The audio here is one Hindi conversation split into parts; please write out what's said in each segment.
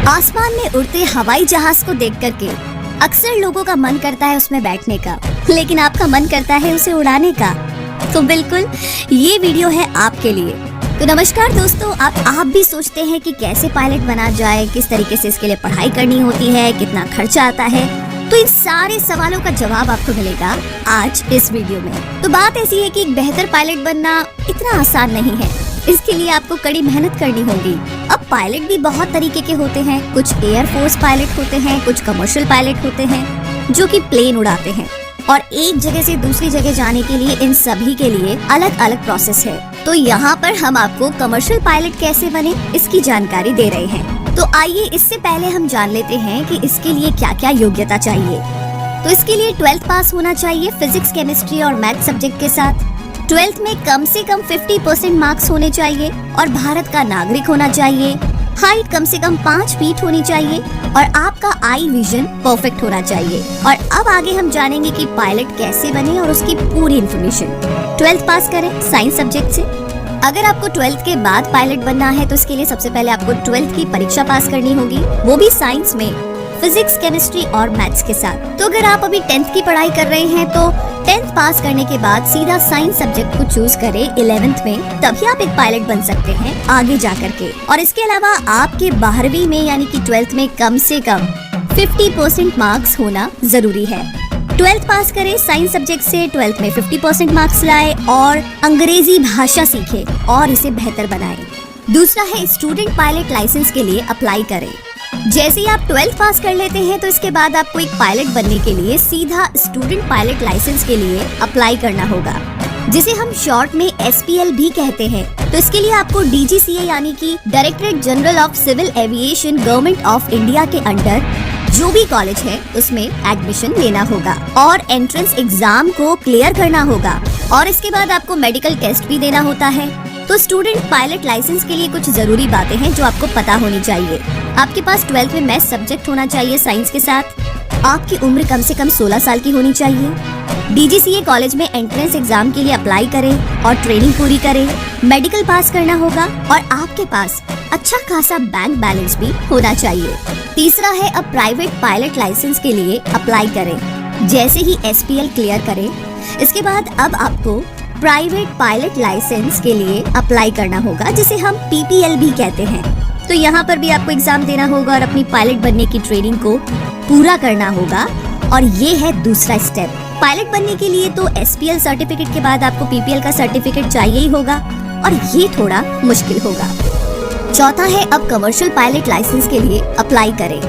आसमान में उड़ते हवाई जहाज को देख करके अक्सर लोगों का मन करता है उसमें बैठने का, लेकिन आपका मन करता है उसे उड़ाने का। तो बिल्कुल ये वीडियो है आपके लिए। तो नमस्कार दोस्तों, आप भी सोचते हैं कि कैसे पायलट बना जाए, किस तरीके से इसके लिए पढ़ाई करनी होती है, कितना खर्चा आता है। तो इन सारे सवालों का जवाब आपको मिलेगा आज इस वीडियो में। तो बात ऐसी है कि एक बेहतर पायलट बनना इतना आसान नहीं है, इसके लिए आपको कड़ी मेहनत करनी होगी। अब पायलट भी बहुत तरीके के होते हैं, कुछ एयर फोर्स पायलट होते हैं, कुछ कमर्शियल पायलट होते हैं जो कि प्लेन उड़ाते हैं, और एक जगह से दूसरी जगह जाने के लिए इन सभी के लिए अलग अलग प्रोसेस है। तो यहाँ पर हम आपको कमर्शियल पायलट कैसे बने इसकी जानकारी दे रहे हैं। तो आइए इससे पहले हम जान लेते हैं कि इसके लिए क्या क्या योग्यता चाहिए। तो इसके लिए 12th पास होना चाहिए फिजिक्स, केमिस्ट्री और मैथ सब्जेक्ट के साथ। 12th में कम से कम 50% मार्क्स होने चाहिए और भारत का नागरिक होना चाहिए। हाइट कम से कम 5 फीट होनी चाहिए और आपका आई विजन परफेक्ट होना चाहिए। और अब आगे हम जानेंगे कि पायलट कैसे बने और उसकी पूरी इन्फॉर्मेशन। 12th पास करें साइंस सब्जेक्ट से। अगर आपको 12th के बाद पायलट बनना है तो इसके लिए सबसे पहले आपको 12th की परीक्षा पास करनी होगी, वो भी साइंस में फिजिक्स, केमिस्ट्री और मैथ्स के साथ। तो अगर आप अभी 10th की पढ़ाई कर रहे हैं तो 10th पास करने के बाद सीधा साइंस सब्जेक्ट को चूज करें 11th में, तभी आप एक पायलट बन सकते हैं आगे जा करके। और इसके अलावा आपके 12वीं में यानी कि 12th में कम से कम 50% मार्क्स होना जरूरी है। 12th पास करें साइंस सब्जेक्ट से, 12th में 50% मार्क्स लाए और अंग्रेजी भाषा सीखे और इसे बेहतर बनाए। दूसरा है स्टूडेंट पायलट लाइसेंस के लिए अप्लाई करें। जैसे ही आप 12th पास कर लेते हैं तो इसके बाद आपको एक पायलट बनने के लिए सीधा स्टूडेंट पायलट लाइसेंस के लिए अप्लाई करना होगा, जिसे हम शॉर्ट में SPL भी कहते हैं। तो इसके लिए आपको DGCA यानी कि directorate general of civil aviation government of India के अंडर जो भी कॉलेज है उसमें एडमिशन लेना होगा और एंट्रेंस एग्जाम को क्लियर करना होगा, और इसके बाद आपको मेडिकल टेस्ट भी देना होता है। तो स्टूडेंट पायलट लाइसेंस के लिए कुछ जरूरी बातें हैं जो आपको पता होनी चाहिए। आपके पास 12th में मैथ सब्जेक्ट होना चाहिए साइंस के साथ। आपकी उम्र कम से कम 16 साल की होनी चाहिए। DGCA कॉलेज में एंट्रेंस एग्जाम के लिए अप्लाई करें और ट्रेनिंग पूरी करें। मेडिकल पास करना होगा और आपके पास अच्छा खासा बैंक बैलेंस भी होना चाहिए। तीसरा है अब प्राइवेट पायलट लाइसेंस के लिए अप्लाई करें। जैसे ही SPL क्लियर करें, इसके बाद अब आपको प्राइवेट पायलट लाइसेंस के लिए अप्लाई करना होगा, जिसे हम PPL भी कहते हैं। तो यहाँ पर भी आपको एग्जाम देना होगा और अपनी पायलट बनने की ट्रेनिंग को पूरा करना होगा, और ये है दूसरा स्टेप। पायलट बनने के लिए तो SPL सर्टिफिकेट के बाद आपको PPL का सर्टिफिकेट चाहिए ही होगा, और ये थोड़ा मुश्किल होगा। चौथा है अब कमर्शियल पायलट लाइसेंस के लिए अप्लाई करें।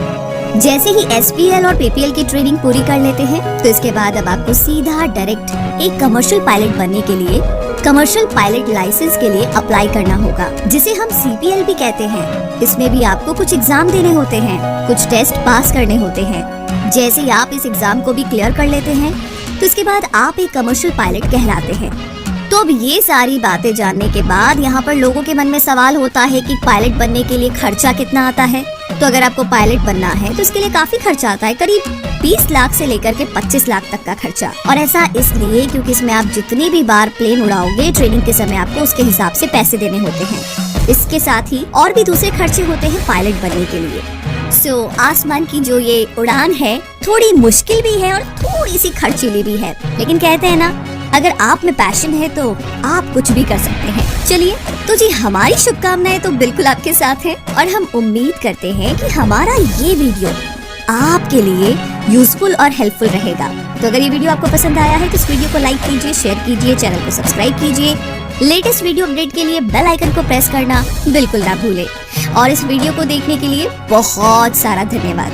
जैसे ही SPL और PPL की ट्रेनिंग पूरी कर लेते हैं तो इसके बाद अब आपको सीधा डायरेक्ट एक कमर्शियल पायलट बनने के लिए कमर्शियल पायलट लाइसेंस के लिए अप्लाई करना होगा, जिसे हम CPL भी कहते हैं। इसमें भी आपको कुछ एग्जाम देने होते हैं, कुछ टेस्ट पास करने होते हैं। जैसे ही आप इस एग्जाम को भी क्लियर कर लेते हैं तो इसके बाद आप एक कमर्शियल पायलट कहलाते हैं। तो अब ये सारी बातें जानने के बाद यहाँ पर लोगों के मन में सवाल होता है कि पायलट बनने के लिए खर्चा कितना आता है। तो अगर आपको पायलट बनना है तो इसके लिए काफी खर्चा आता है, करीब 20 लाख से लेकर के 25 लाख तक का खर्चा। और ऐसा इसलिए क्योंकि इसमें आप जितनी भी बार प्लेन उड़ाओगे ट्रेनिंग के समय आपको उसके हिसाब से पैसे देने होते हैं। इसके साथ ही और भी दूसरे खर्चे होते हैं पायलट बनने के लिए। आसमान की जो ये उड़ान है थोड़ी मुश्किल भी है और थोड़ी सी खर्चीली भी है, लेकिन कहते हैं ना, अगर आप में पैशन है तो आप कुछ भी कर सकते हैं। चलिए, तो जी हमारी शुभकामनाएं तो बिल्कुल आपके साथ हैं, और हम उम्मीद करते हैं कि हमारा ये वीडियो आपके लिए यूजफुल और हेल्पफुल रहेगा। तो अगर ये वीडियो आपको पसंद आया है तो इस वीडियो को लाइक कीजिए, शेयर कीजिए, चैनल को सब्सक्राइब कीजिए। लेटेस्ट वीडियो अपडेट के लिए बेल आइकन को प्रेस करना बिल्कुल ना भूलें, और इस वीडियो को देखने के लिए बहुत सारा धन्यवाद।